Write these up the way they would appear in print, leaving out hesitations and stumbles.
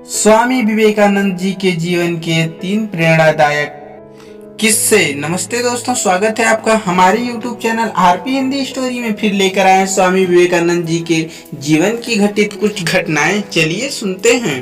स्वामी विवेकानंद जी के जीवन के 3 प्रेरणादायक किस्से। नमस्ते दोस्तों, स्वागत है आपका हमारे YouTube channel RP Hindi story में। फिर लेकर आए स्वामी विवेकानंद जी के जीवन की घटित कुछ घटनाएं। चलिए सुनते हैं।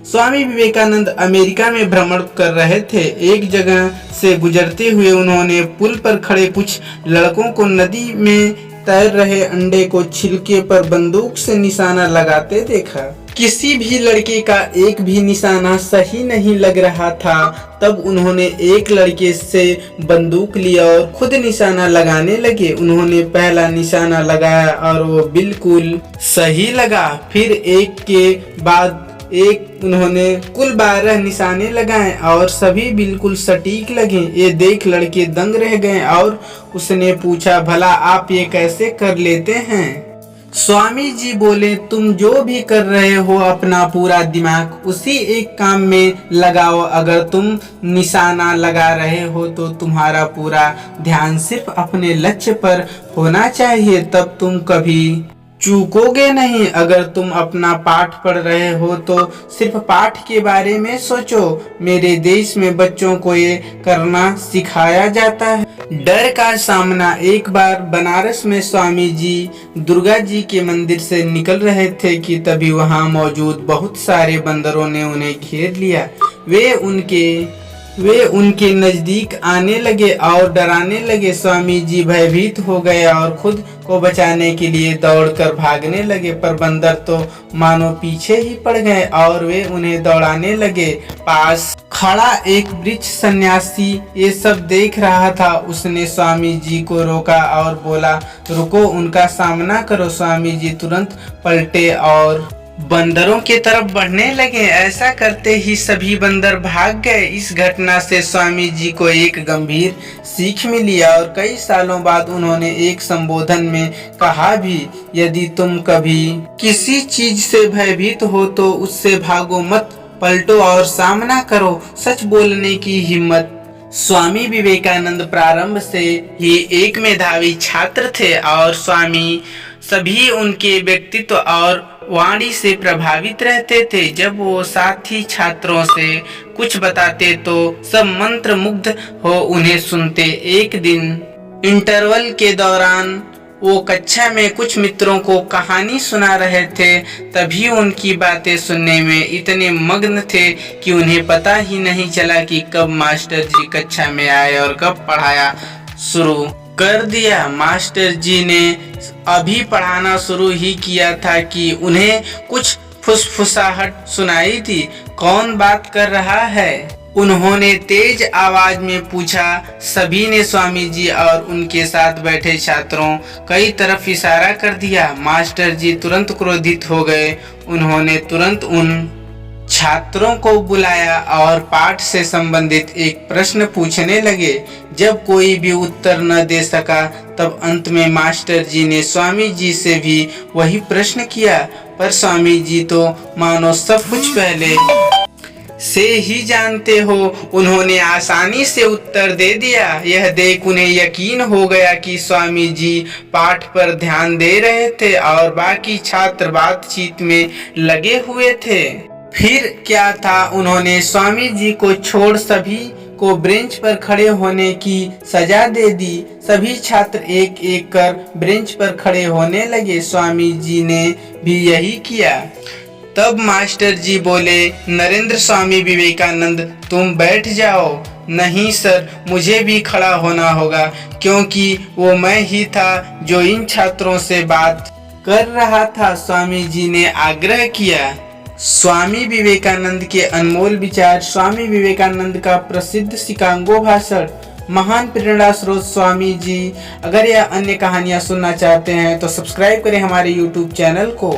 स्वामी विवेकानंद अमेरिका में भ्रमण कर रहे थे। एक जगह से गुजरते हुए उन्होंने पुल पर खड़े कुछ लड़कों को नदी में तैर रहे अंडे को छिलके पर बंदूक से निशाना लगाते देखा। किसी भी लड़के का एक भी निशाना सही नहीं लग रहा था। तब उन्होंने एक लड़के से बंदूक लिया और खुद निशाना लगाने लगे। उन्होंने पहला निशाना लगाया और वो बिल्कुल सही लगा। फिर एक के बाद एक उन्होंने कुल 12 निशाने लगाए और सभी बिल्कुल सटीक लगे। ये देख लड़के दंग रह गए और उसने पूछा, भला आप ये कैसे कर लेते हैं? स्वामी जी बोले, तुम जो भी कर रहे हो अपना पूरा दिमाग उसी एक काम में लगाओ। अगर तुम निशाना लगा रहे हो तो तुम्हारा पूरा ध्यान सिर्फ अपने लक्ष्य पर होना चाहिए, तब तुम कभी चूकोगे नहीं। अगर तुम अपना पाठ पढ़ रहे हो तो सिर्फ पाठ के बारे में सोचो। मेरे देश में बच्चों को ये करना सिखाया जाता है। डर का सामना। एक बार बनारस में स्वामी जी दुर्गा जी के मंदिर से निकल रहे थे कि तभी वहां मौजूद बहुत सारे बंदरों ने उन्हें घेर लिया। वे उनके नजदीक आने लगे और डराने लगे। स्वामी जी भयभीत हो गए और खुद को बचाने के लिए दौड़कर भागने लगे, पर बंदर तो मानो पीछे ही पड़ गए और वे उन्हें दौड़ाने लगे। पास खड़ा एक वृक्ष सन्यासी ये सब देख रहा था। उसने स्वामी जी को रोका और बोला, रुको, उनका सामना करो। स्वामी जी तुरंत पलटे और बंदरों की तरफ बढ़ने लगे। ऐसा करते ही सभी बंदर भाग गए। इस घटना से स्वामी जी को एक गंभीर सीख मिली और कई सालों बाद उन्होंने एक संबोधन में कहा भी, यदि तुम कभी किसी चीज से भयभीत हो तो उससे भागो मत, पलटो और सामना करो। सच बोलने की हिम्मत। स्वामी विवेकानंद प्रारंभ से ही एक मेधावी छात्र थे और स्वामी सभी उनके व्यक्तित्व और वाणी से प्रभावित रहते थे। जब वो साथी छात्रों से कुछ बताते तो सब मंत्र मुग्ध हो उन्हें सुनते। एक दिन इंटरवल के दौरान वो कक्षा में कुछ मित्रों को कहानी सुना रहे थे। तभी उनकी बातें सुनने में इतने मग्न थे कि उन्हें पता ही नहीं चला कि कब मास्टर जी कक्षा में आए और कब पढ़ाया शुरू कर दिया। मास्टर जी ने अभी पढ़ाना शुरू ही किया था कि उन्हें कुछ फुसफुसाहट सुनाई थी। कौन बात कर रहा है? उन्होंने तेज आवाज में पूछा। सभी ने स्वामी जी और उनके साथ बैठे छात्रों कई तरफ इशारा कर दिया। मास्टर जी तुरंत क्रोधित हो गए। उन्होंने तुरंत उन छात्रों को बुलाया और पाठ से संबंधित एक प्रश्न पूछने लगे। जब कोई भी उत्तर न दे सका तब अंत में मास्टर जी ने स्वामी जी से भी वही प्रश्न किया, पर स्वामी जी तो मानो सब कुछ पहले से ही जानते हो। उन्होंने आसानी से उत्तर दे दिया। यह देख उन्हें यकीन हो गया कि स्वामी जी पाठ पर ध्यान दे रहे थे और बाकी छात्र बातचीत में लगे हुए थे। फिर क्या था, उन्होंने स्वामी जी को छोड़ सभी को बेंच पर खड़े होने की सजा दे दी। सभी छात्र एक एक कर बेंच पर खड़े होने लगे। स्वामी जी ने भी यही किया। तब मास्टर जी बोले, नरेंद्र स्वामी विवेकानंद, तुम बैठ जाओ। नहीं सर, मुझे भी खड़ा होना होगा, क्योंकि वो मैं ही था जो इन छात्रों से बात कर रहा था। स्वामी जी ने आग्रह किया। स्वामी विवेकानंद के अनमोल विचार। स्वामी विवेकानंद का प्रसिद्ध शिकागो भाषण। महान प्रेरणा स्रोत स्वामी जी। अगर यह अन्य कहानियां सुनना चाहते हैं तो सब्सक्राइब करें हमारे YouTube चैनल को।